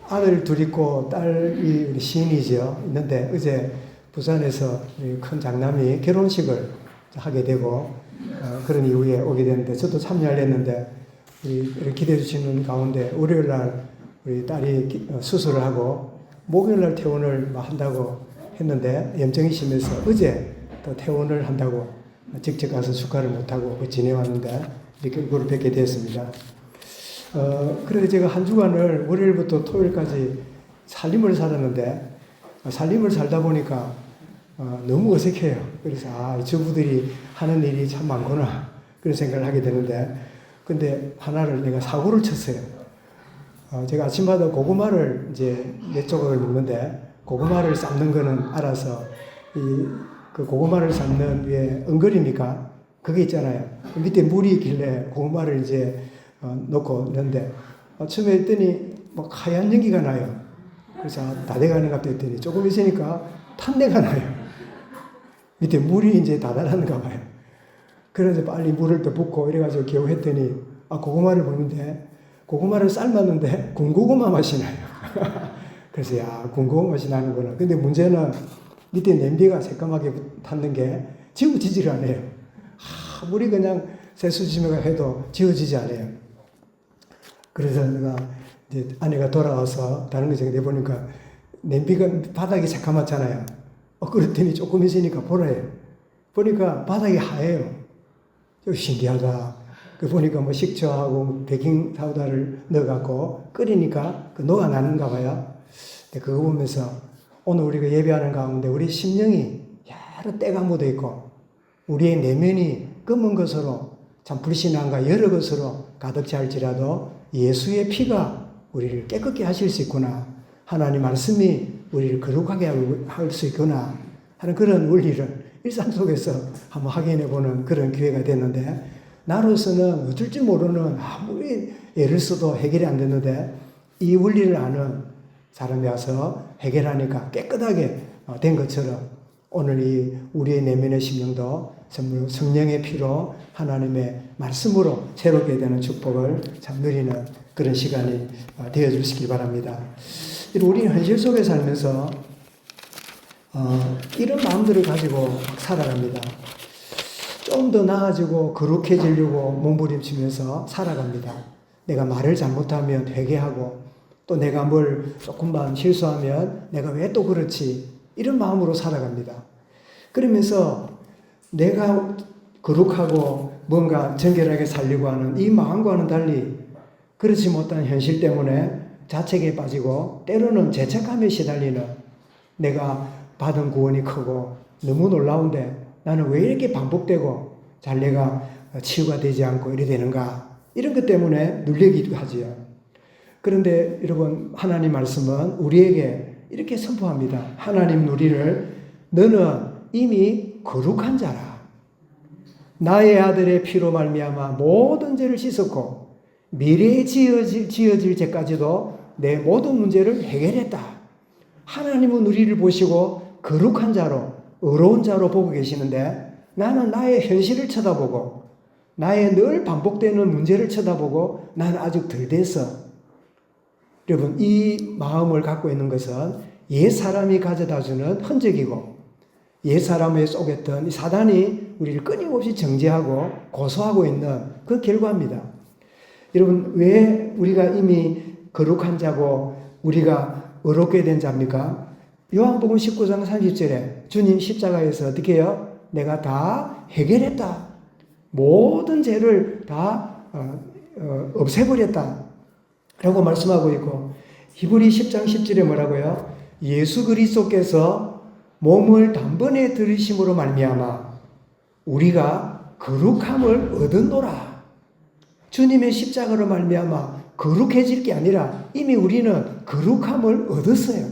아들 둘 있고 딸이 우리 시인이죠. 있는데 어제 부산에서 우리 큰 장남이 결혼식을 하게 되고 그런 이후에 오게 됐는데 저도 참여를 했는데 우리 기대해 주시는 가운데 월요일 날 우리 딸이 수술을 하고 목요일 날 퇴원을 한다고 했는데 염증이 심해서 어제 또 퇴원을 한다고 직접 가서 축하를 못하고 지내왔는데 이렇게 얼굴을 뵙게 되었습니다. 그래서 제가 한 주간을 월요일부터 토요일까지 살림을 살았는데 살림을 살다 보니까 너무 어색해요. 그래서 주부들이 하는 일이 참 많구나 그런 생각을 하게 되는데 근데 하나를 내가 사고를 쳤어요. 제가 아침마다 고구마를 이제 몇 조각을 먹는데 고구마를 삶는 거는 알아서 그 고구마를 삶는 위에 엉거리니까 그게 있잖아요. 밑에 물이 있길래 고구마를 이제 넣고 있는데 처음에 했더니 막 하얀 연기가 나요. 그래서 다 돼가는가 했더니 조금 있으니까 탄내가 나요. 밑에 물이 이제 다 달았는가 봐요. 그래서 빨리 물을 더 붓고 이래가지고 겨우 했더니 고구마를 먹는데 고구마를 삶았는데 군고구마 맛이 나요. 그래서 군고구마 맛이 나는구나. 근데 문제는 밑에 냄비가 새까맣게 탔는 게 지워지질 않아요. 아무리 그냥 세수지면가 해도 지워지지 않아요. 그래서 내가 이제 아내가 돌아와서 다른 거 내보니까 냄비가 바닥이 새까맣잖아요. 그랬더니 조금 있으니까 보라요. 보니까 바닥이 하얘요. 신기하다. 보니까 식초하고 베이킹 파우더를 넣어갖고 끓이니까 녹아나는가 봐요. 그거 보면서 오늘 우리가 예배하는 가운데 우리 심령이 여러 때가 묻어 있고 우리의 내면이 검은 것으로 참 불신앙과 여러 것으로 가득 찰지라도 예수의 피가 우리를 깨끗게 하실 수 있구나. 하나님 말씀이 우리를 거룩하게 할 수 있구나 하는 그런 원리를 일상 속에서 한번 확인해보는 그런 기회가 됐는데 나로서는 어쩔 줄 모르는 아무리 애를 써도 해결이 안 됐는데 이 원리를 아는 사람이 와서 해결하니까 깨끗하게 된 것처럼 오늘 이 우리의 내면의 심령도 성령의 피로 하나님의 말씀으로 새롭게 되는 축복을 참 누리는 그런 시간이 되어주시기 바랍니다. 우리는 현실 속에 살면서 이런 마음들을 가지고 살아갑니다. 좀 더 나아지고 거룩해지려고 몸부림치면서 살아갑니다. 내가 말을 잘못하면 회개하고 또 내가 뭘 조금만 실수하면 내가 왜 또 그렇지 이런 마음으로 살아갑니다. 그러면서 내가 거룩하고 뭔가 정결하게 살려고 하는 이 마음과는 달리 그렇지 못한 현실 때문에 자책에 빠지고 때로는 죄책감에 시달리는 내가 받은 구원이 크고 너무 놀라운데 나는 왜 이렇게 반복되고 잘내가 치유가 되지 않고 이래 되는가 이런 것 때문에 눌리기도 하지요. 그런데 여러분 하나님 말씀은 우리에게 이렇게 선포합니다. 하나님 우리를 너는 이미 거룩한 자라. 나의 아들의 피로 말미암아 모든 죄를 씻었고 미래에 지어질 죄까지도 내 모든 문제를 해결했다. 하나님은 우리를 보시고 거룩한 자로 의로운 자로 보고 계시는데 나는 나의 현실을 쳐다보고 나의 늘 반복되는 문제를 쳐다보고 나는 아직 덜 됐어. 여러분 이 마음을 갖고 있는 것은 옛 사람이 가져다주는 흔적이고 옛 사람에 속였던 이 사단이 우리를 끊임없이 정죄하고 고소하고 있는 그 결과입니다. 여러분 왜 우리가 이미 거룩한 자고 우리가 의롭게 된 자입니까? 요한복음 19장 30절에 주님 십자가에서 어떻게 해요? 내가 다 해결했다. 모든 죄를 다 없애버렸다. 라고 말씀하고 있고 히브리 10장 10절에 뭐라고요? 예수 그리스도께서 몸을 단번에 들이심으로 말미암아 우리가 거룩함을 얻었노라. 주님의 십자가로 말미암아 거룩해질 게 아니라 이미 우리는 거룩함을 얻었어요.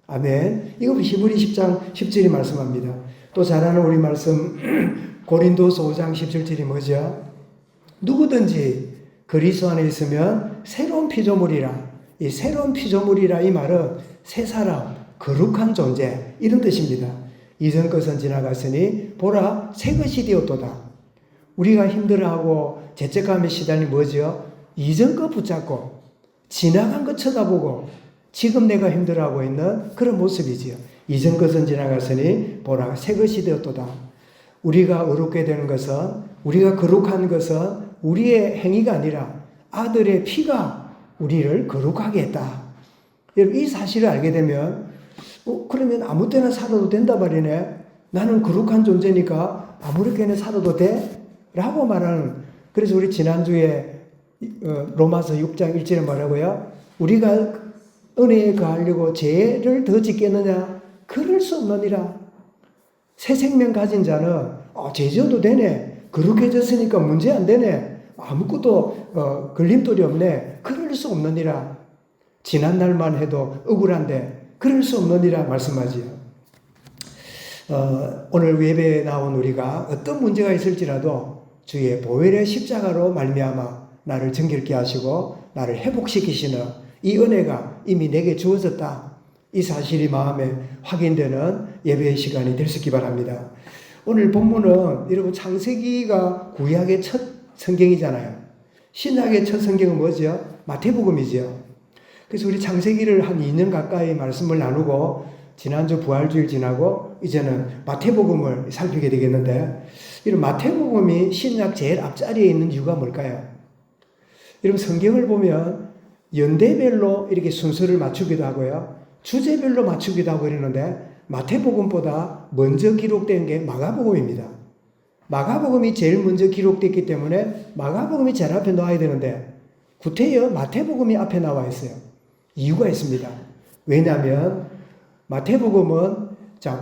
아멘. 이거 히브리 10장 10절이 말씀합니다. 또 잘 아는 우리 말씀 고린도서 5장 17절이 뭐죠? 누구든지 그리스도 안에 있으면 새로운 피조물이라. 이 새로운 피조물이라 이 말은 새 사람, 거룩한 존재 이런 뜻입니다. 이전 것은 지나갔으니 보라 새 것이 되었도다. 우리가 힘들어하고 죄책감에 시달린 뭐죠? 이전 것 붙잡고 지나간 것 쳐다보고 지금 내가 힘들어하고 있는 그런 모습이지요. 이전 것은 지나갔으니 보라 새 것이 되었도다. 우리가 의롭게 되는 것은, 우리가 거룩한 것은 우리의 행위가 아니라 아들의 피가 우리를 거룩하게 했다. 여러분, 이 사실을 알게 되면 그러면 아무 때나 살아도 된다 말이네. 나는 거룩한 존재니까 아무렇게나 살아도 돼? 라고 말하는. 그래서 우리 지난주에 로마서 6장 1절에 뭐라고요? 우리가 은혜에 가하려고 죄를 더 짓겠느냐? 그럴 수 없느니라. 새 생명 가진 자는 죄 지어도 되네. 거룩해졌으니까 문제 안 되네. 아무것도 걸림돌이 없네. 그럴 수 없느니라. 지난날만 해도 억울한데 그럴 수 없느니라 말씀하지요. 오늘 예배에 나온 우리가 어떤 문제가 있을지라도 주의 보혈의 십자가로 말미암아 나를 정결케 하시고 나를 회복시키시는 이 은혜가 이미 내게 주어졌다. 이 사실이 마음에 확인되는 예배의 시간이 될 수 있기 바랍니다. 오늘 본문은 여러분 창세기가 구약의 첫 성경이잖아요. 신약의 첫 성경은 뭐죠? 마태복음이죠. 그래서 우리 창세기를 한 2년 가까이 말씀을 나누고 지난주 부활주일 지나고 이제는 마태복음을 살피게 되겠는데, 이런 마태복음이 신약 제일 앞자리에 있는 이유가 뭘까요? 여러분 성경을 보면 연대별로 이렇게 순서를 맞추기도 하고요. 주제별로 맞추기도 하고 이러는데 마태복음보다 먼저 기록된 게 마가복음입니다. 마가복음이 제일 먼저 기록됐기 때문에 마가복음이 제일 앞에 나와야 되는데 구태여 마태복음이 앞에 나와 있어요. 이유가 있습니다. 왜냐하면 마태복음은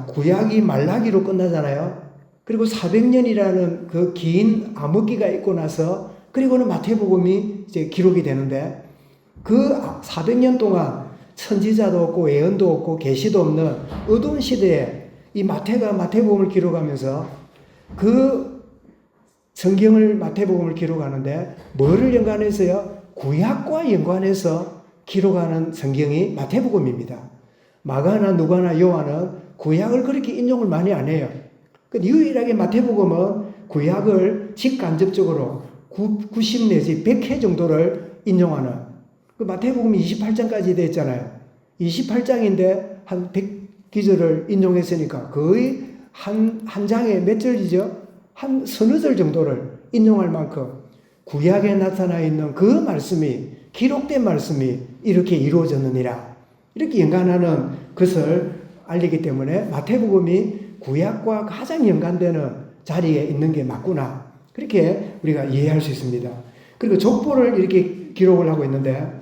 구약이 말라기로 끝나잖아요. 그리고 400년이라는 그 긴 암흑기가 있고 나서 그리고는 마태복음이 이제 기록이 되는데, 그 400년 동안 선지자도 없고 예언도 없고 계시도 없는 어두운 시대에 이 마태가 마태복음을 기록하면서 그 성경을 마태복음을 기록하는데 뭐를 연관해서요? 구약과 연관해서 기록하는 성경이 마태복음입니다. 마가나 누가나 요한은 구약을 그렇게 인용을 많이 안 해요. 유일하게 마태복음은 구약을 직간접적으로 90 내지 100회 정도를 인용하는, 그 마태복음이 28장까지 되어 있잖아요. 28장인데 한 100기절을 인용했으니까 거의 한 장에 몇 절이죠? 한 서너 절 정도를 인용할 만큼 구약에 나타나 있는 그 말씀이, 기록된 말씀이 이렇게 이루어졌느니라. 이렇게 연관하는 것을 알리기 때문에 마태복음이 구약과 가장 연관되는 자리에 있는 게 맞구나. 그렇게 우리가 이해할 수 있습니다. 그리고 족보를 이렇게 기록을 하고 있는데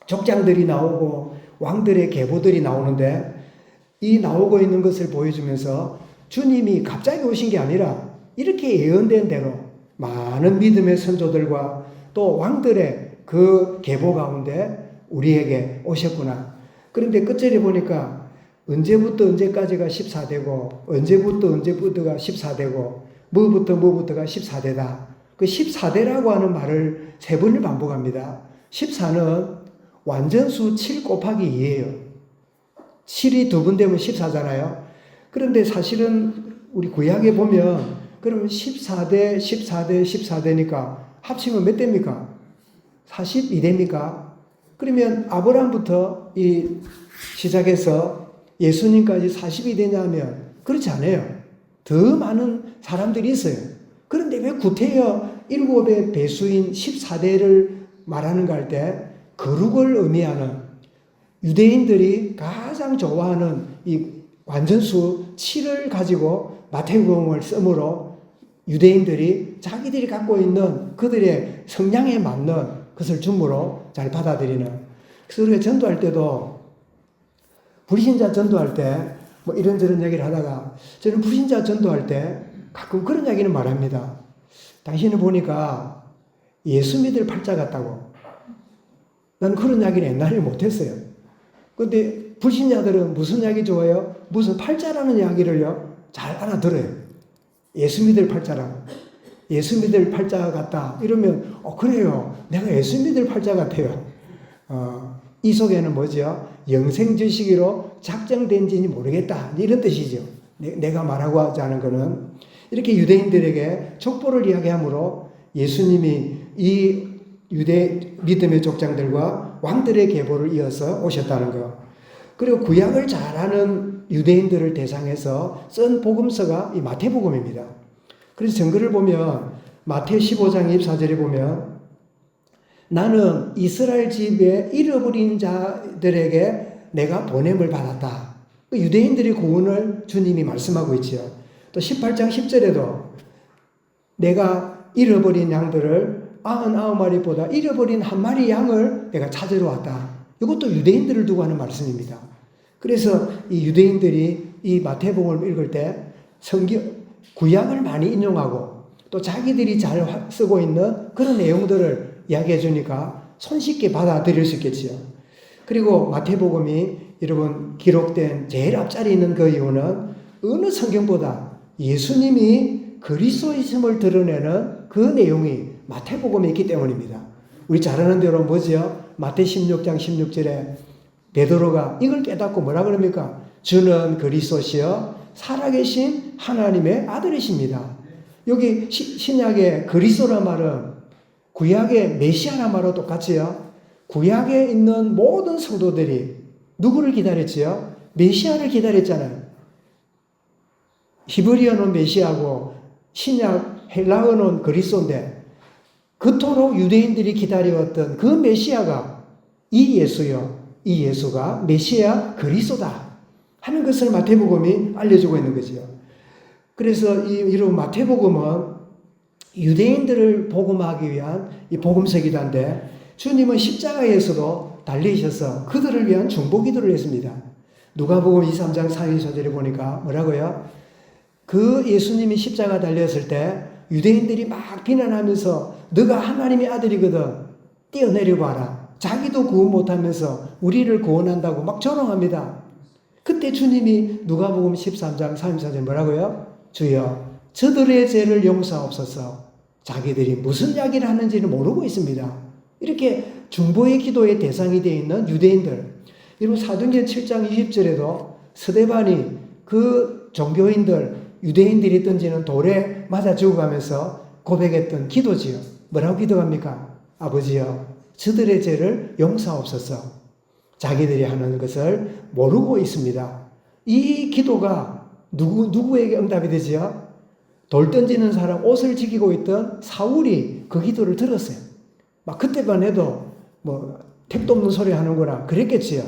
족장들이 나오고 왕들의 계보들이 나오는데, 이 나오고 있는 것을 보여주면서 주님이 갑자기 오신 게 아니라 이렇게 예언된 대로 많은 믿음의 선조들과 또 왕들의 그 계보 가운데 우리에게 오셨구나. 그런데 끝절에 보니까 언제부터 언제까지가 14대고 언제부터 언제부터가 14대고 뭐부터가 14대다. 그 14대라고 하는 말을 3번을 반복합니다. 14는 완전수 7 곱하기 2예요. 7이 2번 되면 14잖아요. 그런데 사실은 우리 구약에 보면 그러면 14대, 14대, 14대니까 합치면 몇 대입니까? 42대입니까? 그러면 아브라함부터 시작해서 예수님까지 42대냐면 그렇지 않아요. 더 많은 사람들이 있어요. 그런데 왜 구태여 7의 배수인 14대를 말하는가 할 때 거룩을 의미하는, 유대인들이 가장 좋아하는 이 완전수 7을 가지고 마태복음을 쓰므로 유대인들이 자기들이 갖고 있는 그들의 성향에 맞는 것을 줌으로 잘 받아들이는. 그래서 우리가 전도할 때도 불신자 전도할 때 뭐 이런저런 얘기를 하다가 저는 불신자 전도할 때 가끔 그런 이야기는 말합니다. 당신을 보니까 예수 믿을 팔자 같다고. 나는 그런 이야기는 옛날에 못했어요. 그런데 불신자들은 무슨 이야기 좋아해요? 무슨 팔자라는 이야기를요 잘 알아들어요. 예수 믿을 팔자라고. 예수 믿을 팔자 같다 이러면 그래요. 내가 예수 믿을 팔자 같아요. 이 속에는 뭐죠? 영생지식으로 작정된지는 모르겠다. 이런 뜻이죠. 내가 말하고 하자는 거는 이렇게 유대인들에게 족보를 이야기하므로 예수님이 이 유대 믿음의 족장들과 왕들의 계보를 이어서 오셨다는 것. 그리고 구약을 잘 아는 유대인들을 대상해서 쓴 복음서가 이 마태복음입니다. 그래서 증거를 보면 마태 15장 24절에 보면 나는 이스라엘 집에 잃어버린 자들에게 내가 보냄을 받았다. 유대인들의 구원을 주님이 말씀하고 있지요. 또 18장 10절에도 내가 잃어버린 양들을 99마리보다 잃어버린 한 마리 양을 내가 찾으러 왔다. 이것도 유대인들을 두고 하는 말씀입니다. 그래서 이 유대인들이 이 마태복음을 읽을 때 구약을 많이 인용하고 또 자기들이 잘 쓰고 있는 그런 내용들을 이야기해 주니까 손쉽게 받아들일 수 있겠지요. 그리고 마태복음이 여러분 기록된 제일 앞자리에 있는 그 이유는 어느 성경보다 예수님이 그리스도이심을 드러내는 그 내용이 마태복음에 있기 때문입니다. 우리 잘 아는 대로 뭐지요? 마태 16장 16절에 베드로가 이걸 깨닫고 뭐라 그럽니까? 주는 그리스도시여 살아계신 하나님의 아들이십니다. 여기 신약의 그리스도란 말은 구약의 메시아란 말과 똑같지요. 구약에 있는 모든 성도들이 누구를 기다렸지요? 메시아를 기다렸잖아요. 히브리어는 메시아고 신약 헬라어는 그리스도인데 그토록 유대인들이 기다려왔던 그 메시아가 이 예수요. 이 예수가 메시아 그리스도다 하는 것을 마태복음이 알려주고 있는 거지요. 그래서 이런 마태복음은 유대인들을 복음하기 위한 이 복음서이기도 한데 주님은 십자가에서도 달리셔서 그들을 위한 중보기도를 했습니다. 누가복음 23장 4절에 보니까 뭐라고요? 그 예수님이 십자가 달렸을 때 유대인들이 막 비난하면서 너가 하나님의 아들이거든 뛰어내려 봐라. 자기도 구원 못하면서 우리를 구원한다고 막 조롱합니다. 그때 주님이 누가복음 13장 34절 뭐라고요? 주여 저들의 죄를 용서하옵소서. 자기들이 무슨 이야기를 하는지는 모르고 있습니다. 이렇게 중보의 기도의 대상이 되어 있는 유대인들. 여러분 사도행전 7장 20절에도 스데반이 그 종교인들 유대인들이 던지는 돌에 맞아 죽어가면서 고백했던 기도지요. 뭐라고 기도합니까? 아버지여 저들의 죄를 용서하옵소서. 자기들이 하는 것을 모르고 있습니다. 이 기도가 누구에게 응답이 되지요? 돌 던지는 사람 옷을 지키고 있던 사울이 그 기도를 들었어요. 막 그때만 해도 뭐 택도 없는 소리 하는구나 그랬겠지요.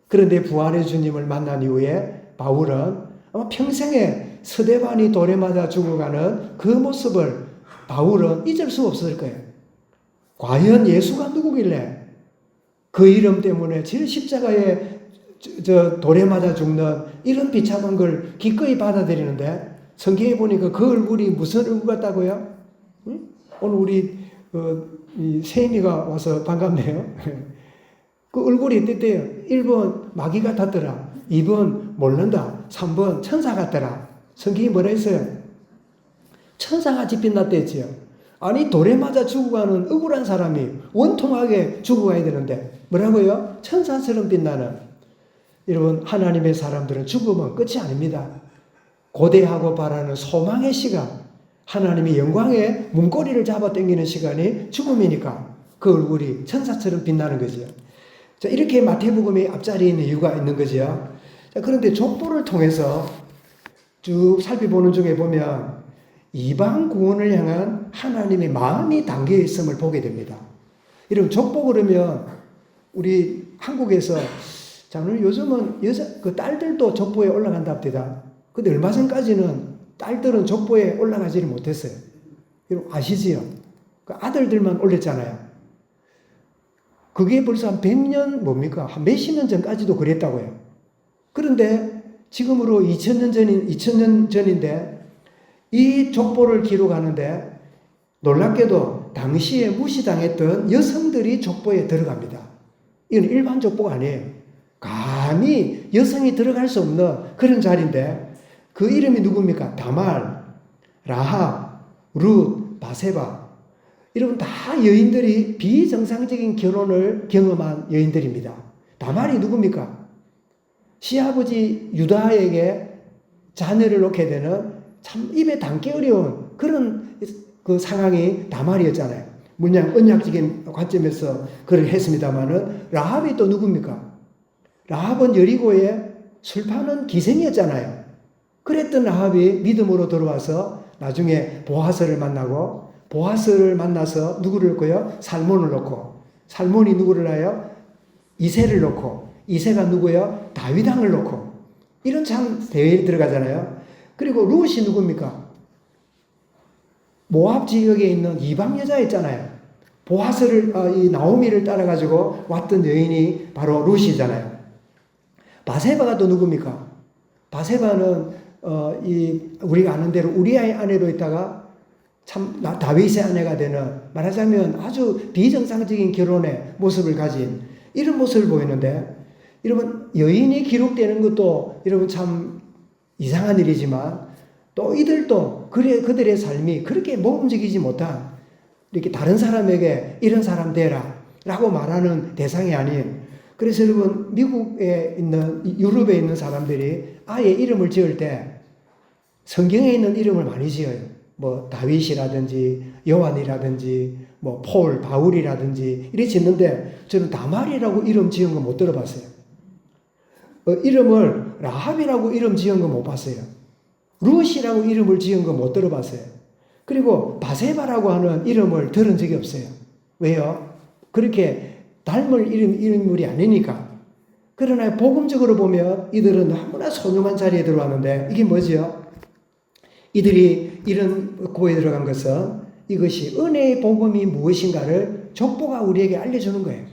그런데 부활의 주님을 만난 이후에 바울은 아마 평생에 스데반이 돌에 맞아 죽어가는 그 모습을 바울은 잊을 수 없을 거예요. 과연 예수가 누구길래 그 이름 때문에 제 십자가에 돌에 맞아 죽는 이런 비참한 걸 기꺼이 받아들이는데 성경에 보니까 그 얼굴이 무슨 얼굴 같다고요? 응? 오늘 우리 세임이가 와서 반갑네요. 그 얼굴이 어땠대요? 1번 마귀 같았더라. 2번 모른다. 3번 천사 같더라. 성경이 뭐라 했어요? 천사같이 빛났댔지요. 아니 돌에 맞아 죽어가는 억울한 사람이 원통하게 죽어가야 되는데 뭐라고요? 천사처럼 빛나는. 여러분 하나님의 사람들은 죽으면 끝이 아닙니다. 고대하고 바라는 소망의 시간, 하나님의 영광의 문고리를 잡아 당기는 시간이 죽음이니까 그 얼굴이 천사처럼 빛나는 거죠. 자, 이렇게 마태복음의 앞자리에 있는 이유가 있는 거죠. 자, 그런데 족보를 통해서 쭉 살펴보는 중에 보면 이방 구원을 향한 하나님의 마음이 담겨 있음을 보게 됩니다. 여러분 족보 그러면 우리 한국에서 자, 요즘은 그 딸들도 족보에 올라간답니다. 근데 얼마 전까지는 딸들은 족보에 올라가지를 못했어요. 여러분 아시지요? 그 아들들만 올렸잖아요. 그게 벌써 한 100년 뭡니까? 한 몇십 년 전까지도 그랬다고요. 그런데 지금으로 2000년 전인데 이 족보를 기록하는데 놀랍게도 당시에 무시당했던 여성들이 족보에 들어갑니다. 이건 일반 족보가 아니에요. 감히 여성이 들어갈 수 없는 그런 자리인데 그 이름이 누굽니까? 다말, 라합, 룻, 바세바. 여러분 다 여인들이 비정상적인 결혼을 경험한 여인들입니다. 다말이 누굽니까? 시아버지 유다에게 자녀를 놓게 되는 참 입에 담기 어려운 그런 그 상황이 다말이었잖아요. 물론 언약적인 관점에서 그렇게 했습니다마는 라합이 또 누굽니까? 라합은 여리고에 술 파는 기생이었잖아요. 그랬던 라합이 믿음으로 들어와서 나중에 보아스를 만나고 보아스를 만나서 누구를 넣고요? 살몬을 넣고 살몬이 누구를 낳아요? 이새를 넣고 이새가 누구예요? 다윗 왕을 넣고 이런 참 대회에 들어가잖아요. 그리고 룻이 누굽니까? 모압 지역에 있는 이방 여자 있잖아요. 보아스를 이 나오미를 따라가지고 왔던 여인이 바로 룻이잖아요. 바세바가 또 누굽니까? 바세바는 우리가 아는 대로 우리아의 아내로 있다가 참 다윗의 아내가 되는, 말하자면 아주 비정상적인 결혼의 모습을 가진 이런 모습을 보이는데, 여러분 여인이 기록되는 것도 여러분 참 이상한 일이지만 또 이들도 그들의 삶이 그렇게 모범적이지 못한, 이렇게 다른 사람에게 이런 사람 되라 라고 말하는 대상이 아닌, 그래서 여러분 미국에 있는 유럽에 있는 사람들이 아예 이름을 지을 때 성경에 있는 이름을 많이 지어요. 뭐 다윗이라든지 요한이라든지 뭐 폴, 바울이라든지 이렇게 짓는데, 저는 다말이라고 이름 지은 거 못 들어봤어요. 이름을 라합이라고 이름 지은 거 못 봤어요. 룻이라고 이름을 지은 거 못 들어봤어요. 그리고 바세바라고 하는 이름을 들은 적이 없어요. 왜요? 그렇게 닮을 인물이 아니니까. 그러나 복음적으로 보면 이들은 너무나 소중한 자리에 들어왔는데, 이게 뭐죠? 이들이 이런 고에 들어간 것은 이것이 은혜의 복음이 무엇인가를 족보가 우리에게 알려주는 거예요.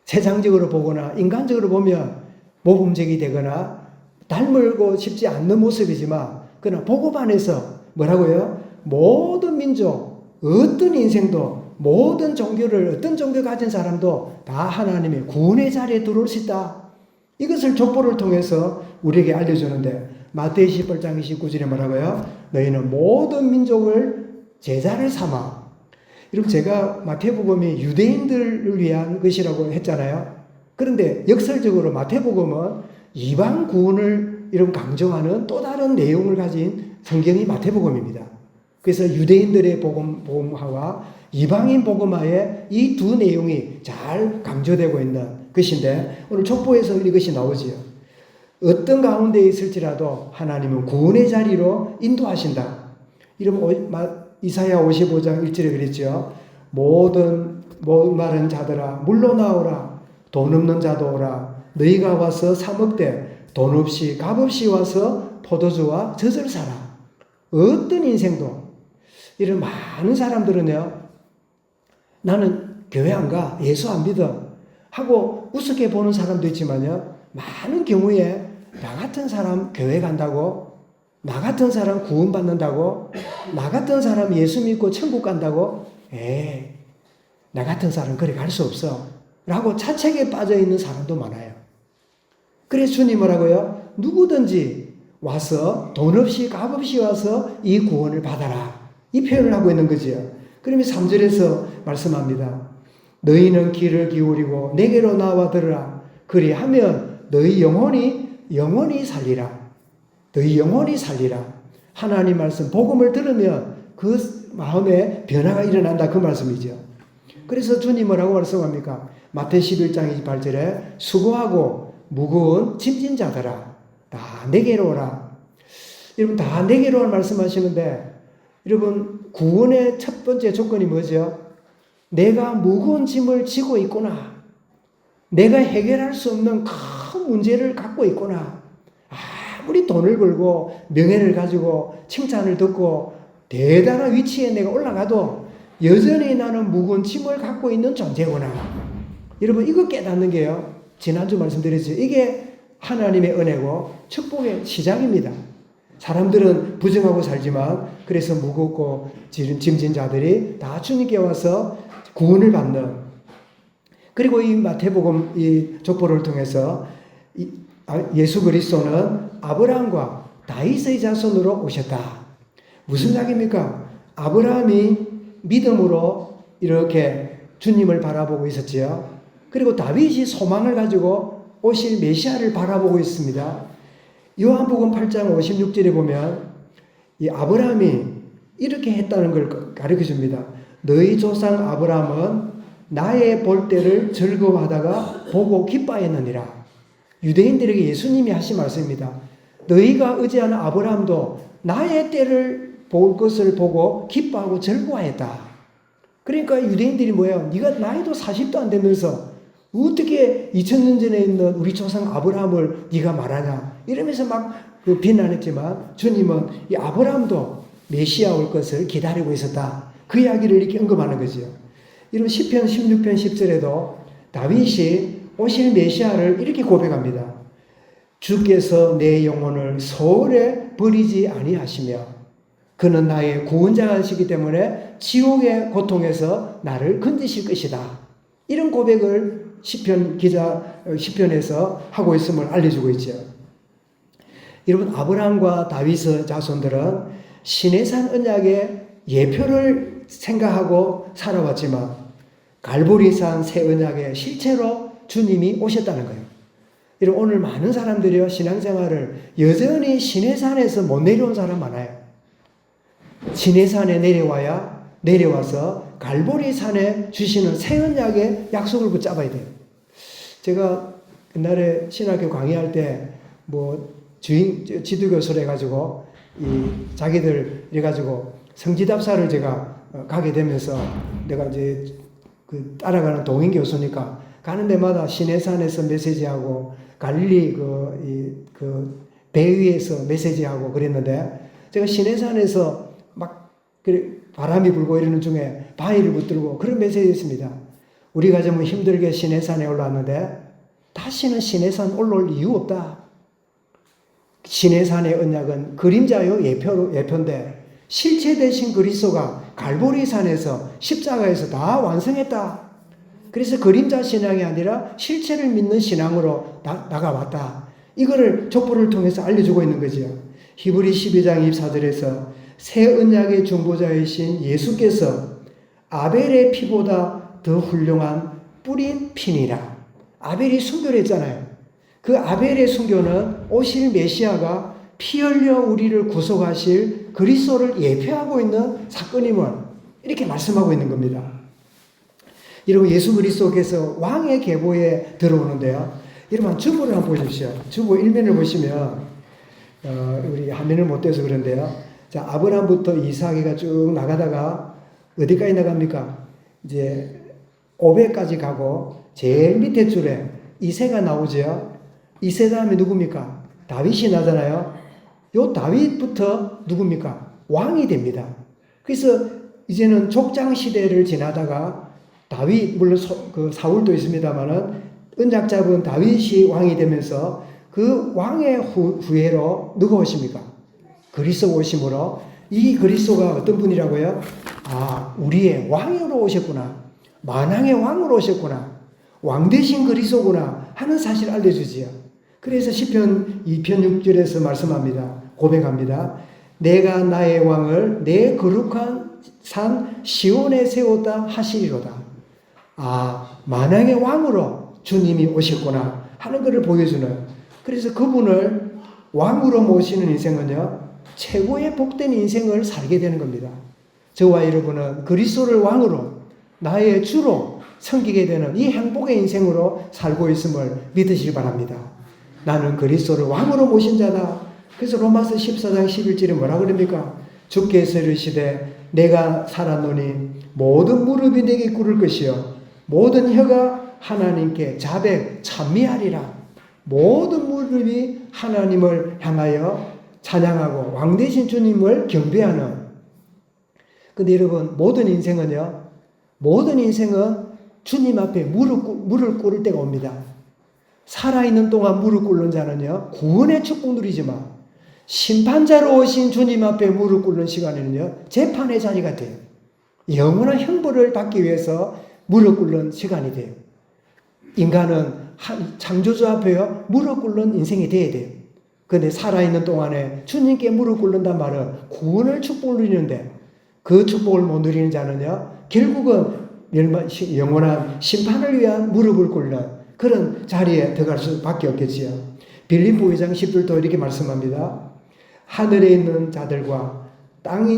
세상적으로 보거나 인간적으로 보면 모범적이 되거나 닮고 싶지 않는 모습이지만, 그러나 복음 안에서 뭐라고요? 모든 민족, 어떤 인생도, 모든 종교를, 어떤 종교 가진 사람도 다 하나님의 구원의 자리에 들어올 수 있다. 이것을 족보를 통해서 우리에게 알려주는데, 마태의 18장 29절에 뭐라고요? 너희는 모든 민족을 제자를 삼아. 여러분, 제가 마태복음이 유대인들을 위한 것이라고 했잖아요. 그런데 역설적으로 마태복음은 이방 구원을 이런 강조하는 또 다른 내용을 가진 성경이 마태복음입니다. 그래서 유대인들의 복음화와 이방인 복음화에 이 두 내용이 잘 강조되고 있는 것인데, 오늘 족보에서 이것이 나오지요. 어떤 가운데 있을지라도 하나님은 구원의 자리로 인도하신다. 이러면 이사야 55장 1절에 그랬죠. 모든 목마른 자들아 물러나오라. 돈 없는 자도 오라. 너희가 와서 사 먹되 돈 없이 값 없이 와서 포도주와 젖을 사라. 어떤 인생도, 이런 많은 사람들은요, 나는 교회 안 가, 예수 안 믿어 하고 우습게 보는 사람도 있지만요, 많은 경우에 나 같은 사람 교회 간다고, 나 같은 사람 구원받는다고, 나 같은 사람 예수 믿고 천국 간다고, 나 같은 사람 그래 갈 수 없어 라고 차책에 빠져있는 사람도 많아요. 그래서 주님 뭐라고요? 누구든지 와서 돈 없이 값 없이 와서 이 구원을 받아라, 이 표현을 하고 있는 거지요. 그러면 3절에서 말씀합니다. 너희는 귀를 기울이고 내게로 나와 들으라. 그리하면 너희 영혼이 살리라. 너희 영혼이 살리라. 하나님 말씀 복음을 들으면 그 마음에 변화가 일어난다, 그 말씀이죠. 그래서 주님 뭐라고 말씀합니까? 마태 11장 28절에 수고하고 무거운 짐진 자들아 다 내게로 오라. 여러분, 다 내게로 오라 말씀하시는데, 여러분 구원의 첫 번째 조건이 뭐죠? 내가 무거운 짐을 지고 있구나. 내가 해결할 수 없는 큰 문제를 갖고 있구나. 아무리 돈을 벌고 명예를 가지고 칭찬을 듣고 대단한 위치에 내가 올라가도 여전히 나는 무거운 짐을 갖고 있는 존재구나. 여러분, 이거 깨닫는 게요, 지난주 말씀드렸죠. 이게 하나님의 은혜고 축복의 시작입니다. 사람들은 부정하고 살지만, 그래서 무겁고 짐진 자들이 다 주님께 와서 구원을 받는, 그리고 이 마태복음 이 족보를 통해서 예수 그리스도는 아브라함과 다윗의 자손으로 오셨다. 무슨 이야기입니까? 아브라함이 믿음으로 이렇게 주님을 바라보고 있었지요. 그리고 다윗이 소망을 가지고 오실 메시아를 바라보고 있습니다. 요한복음 8장 56절에 보면 이 아브라함이 이렇게 했다는 걸 가르쳐 줍니다. 너희 조상 아브라함은 나의 볼 때를 즐거워하다가 보고 기뻐했느니라. 유대인들에게 예수님이 하신 말씀입니다. 너희가 의지하는 아브라함도 나의 때를 볼 것을 보고 기뻐하고 즐거워했다. 그러니까 유대인들이 뭐예요? 네가 나이도 40도 안 되면서 어떻게 2000년 전에 있는 우리 조상 아브라함을 네가 말하냐? 이러면서 막 비난했지만 주님은 이 아브라함도 메시아 올 것을 기다리고 있었다. 그 이야기를 이렇게 언급하는 거죠. 이런 시편 16편 10절에도 다윗이 오실 메시아를 이렇게 고백합니다. 주께서 내 영혼을 소홀에 버리지 아니하시며 그는 나의 구원자이시기 때문에 지옥의 고통에서 나를 건지실 것이다. 이런 고백을 시편에서 하고 있음을 알려주고 있죠. 여러분, 아브라함과 다윗의 자손들은 시내산 언약의 예표를 생각하고 살아왔지만 갈보리산 새 언약의 실체로 주님이 오셨다는 거예요. 여러분, 오늘 많은 사람들이요, 신앙생활을 여전히 시내산에서 못 내려온 사람 많아요. 시내산에 내려와서 갈보리산에 주시는 새 언약의 약속을 붙잡아야 돼요. 제가 옛날에 신학교 강의할 때 지도교수를 해가지고 자기들 해가지고 성지답사를 제가 가게 되면서 내가 이제 따라가는 동인 교수니까 가는 데마다 시내산에서 메시지하고 갈릴리 배 위에서 메시지하고 그랬는데 제가 시내산에서 막 바람이 불고 이러는 중에 바위를 붙들고 그런 메시지였습니다. 우리가 좀 힘들게 시내산에 올라왔는데 다시는 시내산 올라올 이유 없다. 시내산의 언약은 그림자요 예표인데 실체 대신 그리스도가 갈보리산에서 십자가에서 다 완성했다. 그래서 그림자 신앙이 아니라 실체를 믿는 신앙으로 나가왔다. 이거를 족보를 통해서 알려주고 있는 거죠. 히브리 12장 24절에서 새 언약의 중보자이신 예수께서 아벨의 피보다 더 훌륭한 뿌린 피니라. 아벨이 순교를 했잖아요. 그 아벨의 순교는 오실 메시아가 피 흘려 우리를 구속하실 그리스도를 예표하고 있는 사건임을 이렇게 말씀하고 있는 겁니다. 여러분, 예수 그리스도께서 왕의 계보에 들어오는데요. 여러분, 주보를 한번 보십시오. 주보 1면을 보시면 우리 화면을 못 떼서 그런데요. 자, 아브라함부터 이삭이가 쭉 나가다가 어디까지 나갑니까? 이제 500까지 가고 제일 밑에 줄에 이새가 나오죠. 이새 다음에 누굽니까? 다윗이 나잖아요. 요 다윗부터 누굽니까? 왕이 됩니다. 그래서 이제는 족장 시대를 지나다가 다윗, 물론 사울도 있습니다만은 언약 잡은 다윗이 왕이 되면서 그 왕의 후예로 누가 오십니까? 그리스도 오심으로 이 그리스도가 어떤 분이라고요? 아, 우리의 왕으로 오셨구나. 만왕의 왕으로 오셨구나. 왕 대신 그리스도구나 하는 사실을 알려주지요. 그래서 시편 2편 6절에서 말씀합니다. 고백합니다. 내가 나의 왕을 내 거룩한 산 시온에 세웠다 하시리로다. 아, 만왕의 왕으로 주님이 오셨구나 하는 것을 보여주는, 그래서 그분을 왕으로 모시는 인생은요, 최고의 복된 인생을 살게 되는 겁니다. 저와 여러분은 그리스도를 왕으로 나의 주로 섬기게 되는 이 행복의 인생으로 살고 있음을 믿으시기 바랍니다. 나는 그리스도를 왕으로 모신 자다. 그래서 로마서 14장 11절에 뭐라 그럽니까? 주께서 이르시되 내가 살았노니 모든 무릎이 내게 꿇을 것이요 모든 혀가 하나님께 자백 찬미하리라. 모든 무릎이 하나님을 향하여 찬양하고 왕 대신 주님을 경배하는. 근데 여러분, 모든 인생은 주님 앞에 무릎 꿇을 때가 옵니다. 살아있는 동안 무릎 꿇는 자는요, 구원의 축복 누리지만 심판자로 오신 주님 앞에 무릎 꿇는 시간에는요, 재판의 자리가 돼요. 영원한 형벌을 받기 위해서 무릎 꿇는 시간이 돼요. 인간은 창조주 앞에요, 무릎 꿇는 인생이 돼야 돼요. 그런데 살아있는 동안에 주님께 무릎 꿇는단 말은 구원을 축복을 누리는데, 그 축복을 못 누리는 자는요, 결국은 영원한 심판을 위한 무릎을 꿇는 그런 자리에 들어갈 수밖에 없겠지요. 빌립보 2장 10절도 이렇게 말씀합니다. 하늘에 있는 자들과 땅에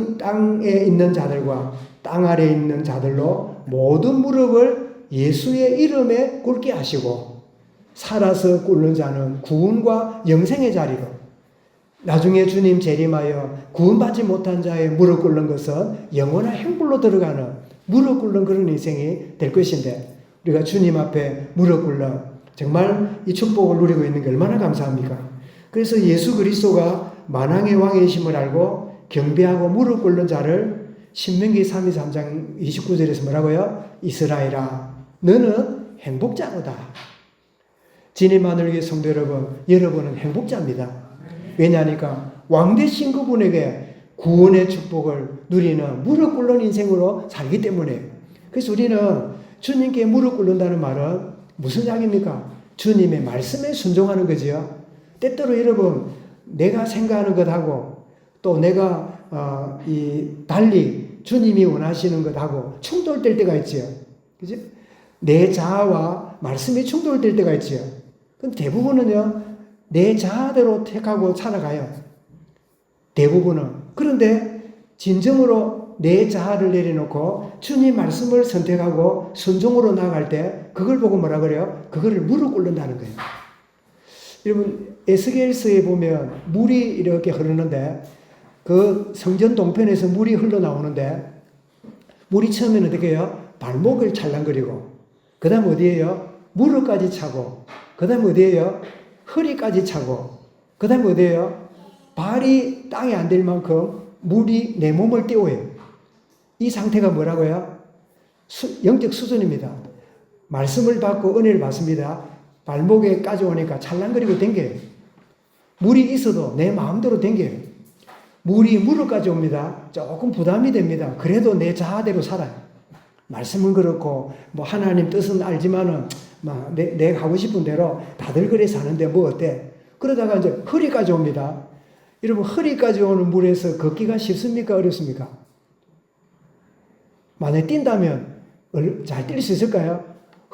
있는 자들과 땅 아래에 있는 자들로 모든 무릎을 예수의 이름에 꿇게 하시고 살아서 꿇는 자는 구원과 영생의 자리로 나중에 주님 재림하여 구원받지 못한 자의 무릎 꿇는 것은 영원한 행불로 들어가는 무릎 꿇는 그런 인생이 될 것인데 우리가 주님 앞에 무릎 꿇는 정말 이 축복을 누리고 있는 게 얼마나 감사합니까? 그래서 예수 그리스도가 만왕의 왕이심을 알고 경배하고 무릎 꿇는 자를 신명기 33장 29절에서 뭐라고요? 이스라엘아 너는 행복자로다. 진리만을 위해 성도 여러분은 행복자입니다. 왜냐하니까 왕 되신 그분에게 구원의 축복을 누리는 무릎 꿇는 인생으로 살기 때문에 그래서 우리는 주님께 무릎 꿇는다는 말은 무슨 이야기입니까? 주님의 말씀에 순종하는 거지요. 때때로 여러분 내가 생각하는 것하고 또 내가 달리 주님이 원하시는 것하고 충돌될 때가 있지요. 그죠? 내 자아와 말씀이 충돌될 때가 있지요. 근데 대부분은요 내 자아대로 택하고 살아가요. 대부분은. 그런데 진정으로 내 자아를 내려놓고 주님 말씀을 선택하고 순종으로 나아갈 때 그걸 보고 뭐라 그래요? 그거를 무릎 꿇는다는 거예요. 여러분 에스겔서에 보면 물이 이렇게 흐르는데 그 성전 동편에서 물이 흘러나오는데 물이 처음에는 어떻게 해요? 발목을 찰랑거리고 그 다음 어디에요? 무릎까지 차고 그 다음 어디에요? 허리까지 차고 그 다음 어디에요? 발이 땅에 안 될 만큼 물이 내 몸을 띄워요. 이 상태가 뭐라고요? 영적 수준입니다. 말씀을 받고 은혜를 받습니다. 발목에까지 오니까 찰랑거리고 댕겨요. 물이 있어도 내 마음대로 댕겨요. 물이 무릎까지 옵니다. 조금 부담이 됩니다. 그래도 내 자아대로 살아요. 말씀은 그렇고 뭐 하나님 뜻은 알지만은 막 내가 하고 싶은 대로 다들 그래 사는데 뭐 어때? 그러다가 이제 허리까지 옵니다. 여러분 허리까지 오는 물에서 걷기가 쉽습니까? 어렵습니까? 만약에 뛴다면 잘 뛸 수 있을까요?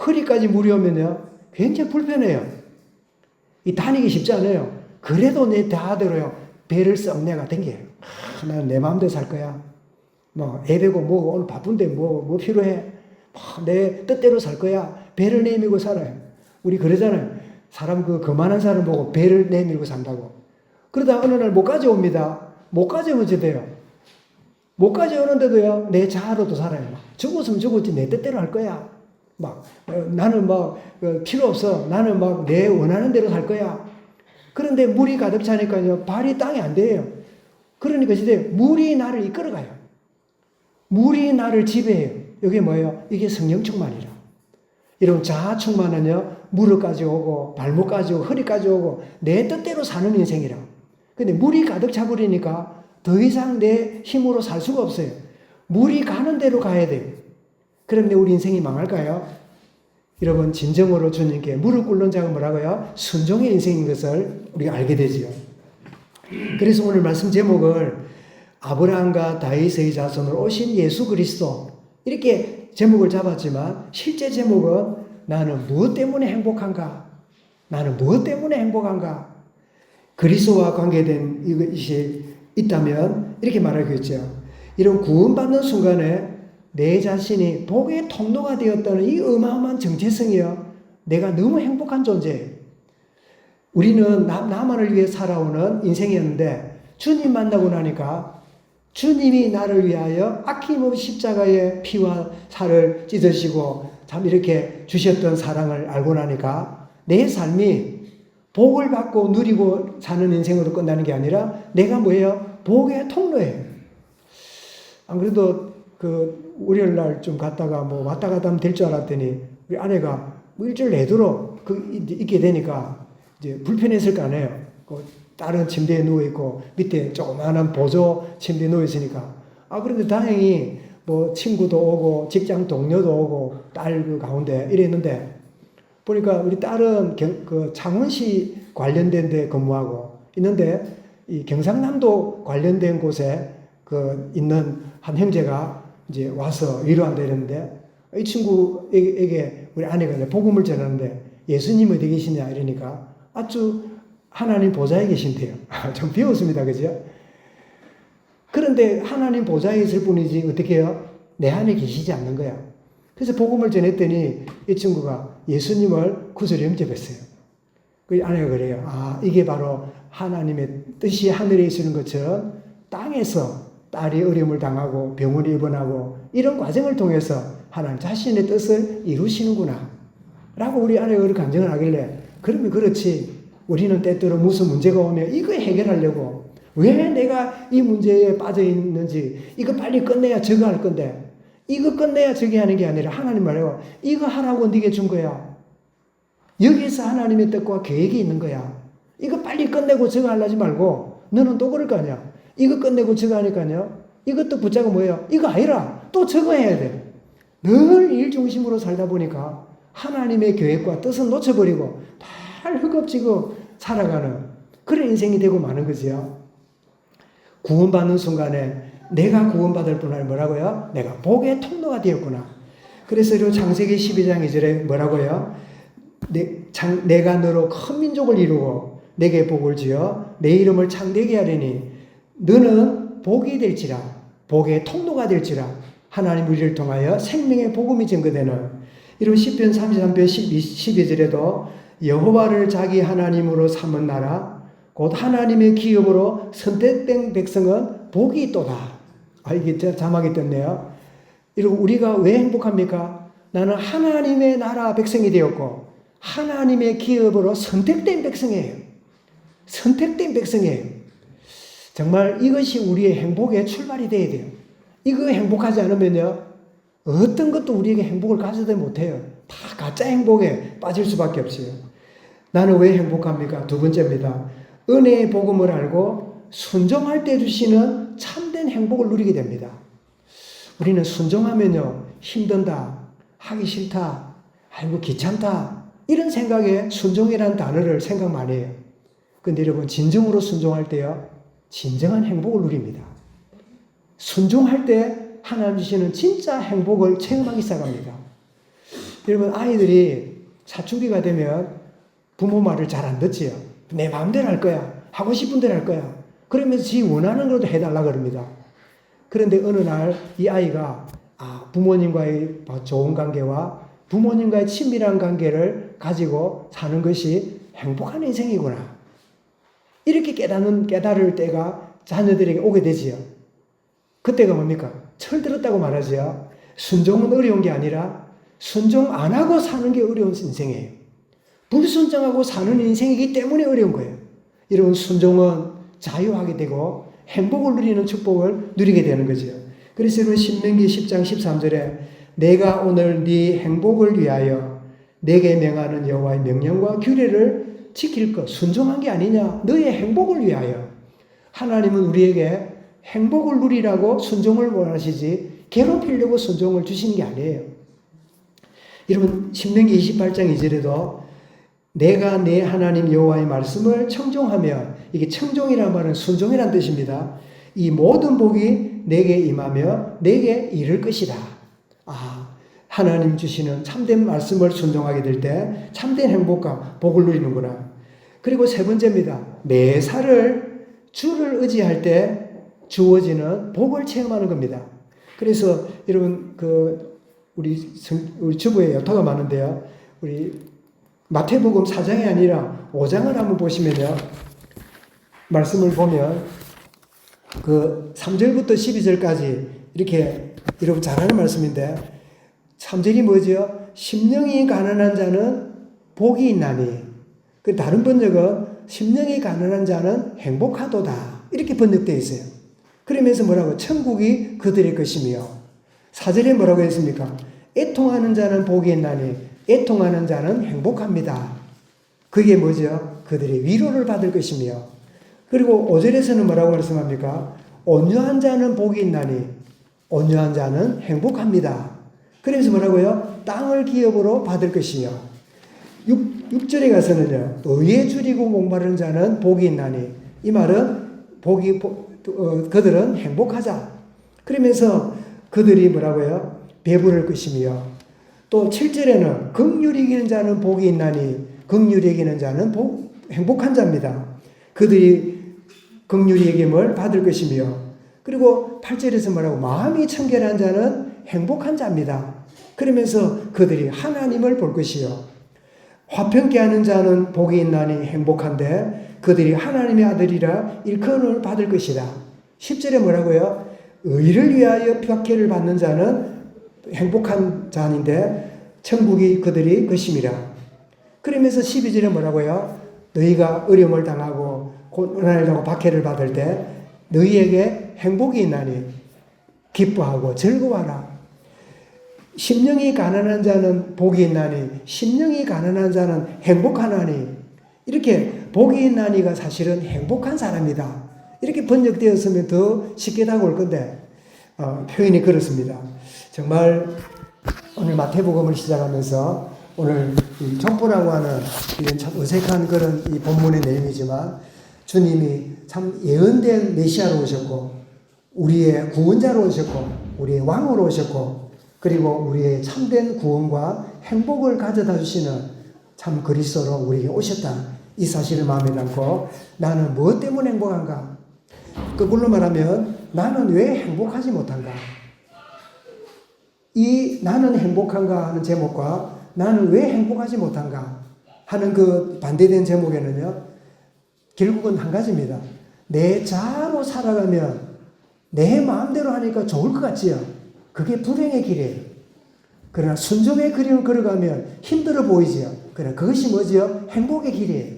허리까지 물이 오면요 굉장히 불편해요. 다니기 쉽지 않아요. 그래도 내 자아대로요 배를 썩 내가 댕겨요. 나는 내 마음대로 살 거야. 뭐 애배고 뭐고 오늘 바쁜데 뭐 필요해? 내 뜻대로 살 거야. 배를 내밀고 살아요. 우리 그러잖아요. 사람 거만한 사람 보고 배를 내밀고 산다고. 그러다 어느 날 못까지 옵니다. 못까지 오면 어찌 돼요? 못까지 오는데도요 내 자아로도 살아요. 죽었으면 죽었지 내 뜻대로 할 거야. 나는 필요 없어. 나는 내 원하는 대로 살 거야. 그런데 물이 가득 차니까요 발이 땅에 안 닿아요. 그러니까 이제 물이 나를 이끌어가요. 물이 나를 지배해요. 이게 뭐예요? 이게 성령 충만이라. 이런 자아 충만은요 무릎까지 오고 발목까지 오고 허리까지 오고 내 뜻대로 사는 인생이라. 근데 물이 가득 차버리니까 더 이상 내 힘으로 살 수가 없어요. 물이 가는 대로 가야 돼요. 그런데 우리 인생이 망할까요? 여러분 진정으로 주님께 무릎 꿇는 자가 뭐라고요? 순종의 인생인 것을 우리가 알게 되지요. 그래서 오늘 말씀 제목을 아브라함과 다윗의 자손으로 오신 예수 그리스도 이렇게 제목을 잡았지만 실제 제목은 나는 무엇 때문에 행복한가? 나는 무엇 때문에 행복한가? 그리스도와 관계된 이것이 있다면 이렇게 말하겠죠. 이런 구원받는 순간에 내 자신이 복의 통로가 되었다는 이 어마어마한 정체성이요. 내가 너무 행복한 존재예요. 우리는 나만을 위해 살아오는 인생이었는데 주님 만나고 나니까 주님이 나를 위하여 아낌없이 십자가의 피와 살을 찢으시고 참 이렇게 주셨던 사랑을 알고 나니까 내 삶이 복을 받고 누리고 사는 인생으로 끝나는 게 아니라 내가 뭐예요? 복의 통로예요. 안 그래도 월요일 날 좀 갔다가 왔다 갔다 하면 될 줄 알았더니 우리 아내가 일주일 내도록 있게 되니까 이제 불편했을 거 아니에요. 다른 침대에 누워있고 밑에 조그마한 보조 침대에 누워있으니까 그런데 다행히 친구도 오고 직장 동료도 오고 딸 가운데 이랬는데 보니까 우리 딸은 창원시 관련된 데 근무하고 있는데 이 경상남도 관련된 곳에 있는 한 형제가 이제 와서 위로한다 이랬는데 이 친구에게 우리 아내가 이제 복음을 전하는데 예수님 어디 계시냐 이러니까 아주 하나님 보좌에 계신대요. 좀 비웃습니다. 그죠? 그런데 하나님 보좌에 있을 뿐이지 어떻게 해요? 내 안에 계시지 않는 거야. 그래서 복음을 전했더니 이 친구가 예수님을 구주로 영접했어요. 그 아내가 그래요. 아, 이게 바로 하나님의 뜻이 하늘에 있는 것처럼 땅에서 딸이 어려움을 당하고 병원에 입원하고 이런 과정을 통해서 하나님 자신의 뜻을 이루시는구나 라고 우리 아내가 그렇게 간증을 하길래, 그러면 그렇지, 우리는 때때로 무슨 문제가 오면 이거 해결하려고 왜 내가 이 문제에 빠져 있는지 이거 빨리 끝내야 저거 할 건데, 이거 끝내야 저게 하는 게 아니라 하나님 말해요. 이거 하라고 네게 준 거야. 여기에서 하나님의 뜻과 계획이 있는 거야. 이거 빨리 끝내고 저거 하려지 말고 너는 또 그럴 거 아니야. 이거 끝내고 저거 하니까요. 이것도 붙잡고 뭐예요? 이거 아니라 또 저거 해야 돼. 늘 일 중심으로 살다 보니까 하나님의 계획과 뜻은 놓쳐버리고 달 허겁지겁 살아가는 그런 인생이 되고 마는 거지요. 구원받는 순간에 내가 구원받을 뿐 아니라 뭐라고요? 내가 복의 통로가 되었구나. 그래서 이 창세기 12장 2절에 뭐라고요? 내가 너로 큰 민족을 이루고 내게 복을 지어 내 이름을 창대하게 하리니 너는 복이 될지라, 복의 통로가 될지라. 하나님 우리를 통하여 생명의 복음이 증거되는 이런 시편 33편 12절에도 여호와를 자기 하나님으로 삼은 나라 곧 하나님의 기업으로 선택된 백성은 복이 있도다. 아, 이게 자막이 떴네요. 이러고 우리가 왜 행복합니까? 나는 하나님의 나라 백성이 되었고 하나님의 기업으로 선택된 백성이에요. 선택된 백성이에요. 정말 이것이 우리의 행복의 출발이 되어야 돼요. 이거 행복하지 않으면요, 어떤 것도 우리에게 행복을 가져다 못해요. 다 가짜 행복에 빠질 수밖에 없어요. 나는 왜 행복합니까? 두 번째입니다. 은혜의 복음을 알고 순종할 때 주시는 참된 행복을 누리게 됩니다. 우리는 순종하면요, 힘든다, 하기 싫다, 아이고 귀찮다, 이런 생각에 순종이라는 단어를 생각 많이 해요. 근데 여러분, 진정으로 순종할 때요, 진정한 행복을 누립니다. 순종할 때 하나님 주시는 진짜 행복을 체험하기 시작합니다. 여러분, 아이들이 사춘기가 되면 부모 말을 잘 안 듣지요. 내 마음대로 할 거야. 하고 싶은 대로 할 거야. 그러면서 지 원하는 것도 해달라 그럽니다. 그런데 어느 날 이 아이가 부모님과의 좋은 관계와 부모님과의 친밀한 관계를 가지고 사는 것이 행복한 인생이구나, 이렇게 깨달을 때가 자녀들에게 오게 되지요. 그때가 뭡니까? 철들었다고 말하지요. 순종은 어려운 게 아니라 순종 안 하고 사는 게 어려운 인생이에요. 불순종하고 사는 인생이기 때문에 어려운 거예요. 이런 순종은 자유하게 되고 행복을 누리는 축복을 누리게 되는 거죠. 그래서 여러분, 신명기 10장 13절에 내가 오늘 네 행복을 위하여 내게 명하는 여호와의 명령과 규례를 지킬 것, 순종한 게 아니냐, 너의 행복을 위하여. 하나님은 우리에게 행복을 누리라고 순종을 원하시지 괴롭히려고 순종을 주시는 게 아니에요. 여러분, 신명기 28장 2절에도 내가 내 하나님 여호와의 말씀을 청종하며, 이게 청종이라는 말은 순종이라는 뜻입니다. 이 모든 복이 내게 임하며 내게 이를 것이다. 하나님 주시는 참된 말씀을 순종하게 될 때 참된 행복과 복을 누리는구나. 그리고 세 번째입니다. 매사를 주를 의지할 때 주어지는 복을 체험하는 겁니다. 그래서 여러분, 우리 주부에 여타가 많은데요. 우리 마태복음 4장이 아니라 5장을 한번 보시면요, 말씀을 보면 3절부터 12절까지 이렇게 여러분 잘 아는 말씀인데, 3절이 뭐죠? 심령이 가난한 자는 복이 있나니, 다른 번역은 심령이 가난한 자는 행복하도다, 이렇게 번역되어 있어요. 그러면서 뭐라고? 천국이 그들의 것이며, 4절에 뭐라고 했습니까? 애통하는 자는 복이 있나니 애통하는 자는 행복합니다. 그게 뭐죠? 그들이 위로를 받을 것이며, 그리고 5절에서는 뭐라고 말씀합니까? 온유한 자는 복이 있나니 온유한 자는 행복합니다. 그래서 뭐라고요? 땅을 기업으로 받을 것이며, 6절에 가서는요, 의에 줄이고 목마른 자는 복이 있나니, 이 말은 그들은 행복하자. 그러면서 그들이 뭐라고요? 배부를 것이며, 또 7절에는 긍휼히 여기는 자는 복이 있나니 긍휼히 여기는 자는 행복한 자입니다. 그들이 긍휼히 여김을 받을 것이며, 그리고 8절에서 뭐라고? 마음이 청결한 자는 행복한 자입니다. 그러면서 그들이 하나님을 볼 것이요. 화평케 하는 자는 복이 있나니 행복한데 그들이 하나님의 아들이라 일컬음을 받을 것이다. 10절에 뭐라고요? 의를 위하여 박해를 받는 자는 행복한 자인데 천국이 그들이 것임이라. 그러면서 12절에 뭐라고요? 너희가 어려움을 당하고 고난을 당하고 박해를 받을 때 너희에게 행복이 있나니 기뻐하고 즐거워하라. 심령이 가난한 자는 복이 있나니 심령이 가난한 자는 행복하나니. 이렇게 복이 있나니가 사실은 행복한 사람이다. 이렇게 번역되었으면 더 쉽게 다가올 건데 표현이 그렇습니다. 정말 오늘 마태복음을 시작하면서 오늘 이 족보라고 하는 이런 참 어색한 그런 이 본문의 내용이지만 주님이 참 예언된 메시아로 오셨고 우리의 구원자로 오셨고 우리의 왕으로 오셨고 그리고 우리의 참된 구원과 행복을 가져다 주시는 참 그리스도로 우리에게 오셨다. 이 사실을 마음에 담고 나는 무엇 때문에 행복한가? 거꾸로 말하면 나는 왜 행복하지 못한가? 이 나는 행복한가 하는 제목과 나는 왜 행복하지 못한가 하는 그 반대된 제목에는요. 결국은 한 가지입니다. 내 자아로 살아가면 내 마음대로 하니까 좋을 것 같지요. 그게 불행의 길이에요. 그러나 순종의 길을 걸어가면 힘들어 보이지요. 그러나 그것이 뭐지요? 행복의 길이에요.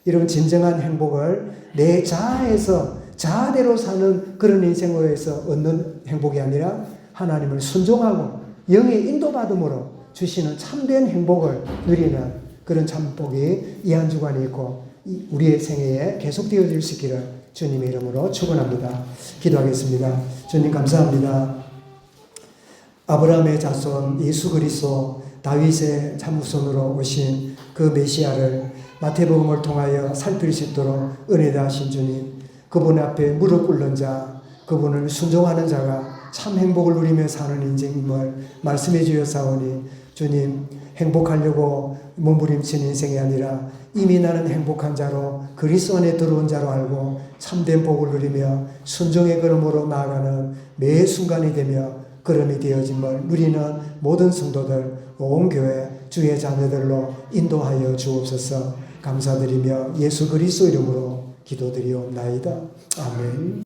이런 진정한 행복을 내 자아에서 자아대로 사는 그런 인생에서 얻는 행복이 아니라 하나님을 순종하고 영의 인도받음으로 주시는 참된 행복을 누리는 그런 참복이 이 한 주간에 있고 우리의 생애에 계속되어질 수 있기를 주님의 이름으로 축원합니다. 기도하겠습니다. 주님 감사합니다. 아브라함의 자손 예수 그리스도 다윗의 참후손으로 오신 그 메시아를 마태복음을 통하여 살필 수 있도록 은혜 다하신 주님, 그분 앞에 무릎 꿇는 자, 그분을 순종하는 자가 참 행복을 누리며 사는 인생임을 말씀해 주셨사오니 주님 행복하려고 몸부림친 인생이 아니라 이미 나는 행복한 자로 그리스도 안에 들어온 자로 알고 참된 복을 누리며 순종의 걸음으로 나아가는 매 순간이 되며 걸음이 되어짐을 누리는 모든 성도들 온 교회 주의 자녀들로 인도하여 주옵소서. 감사드리며 예수 그리스도 이름으로 기도드리옵나이다. 아멘.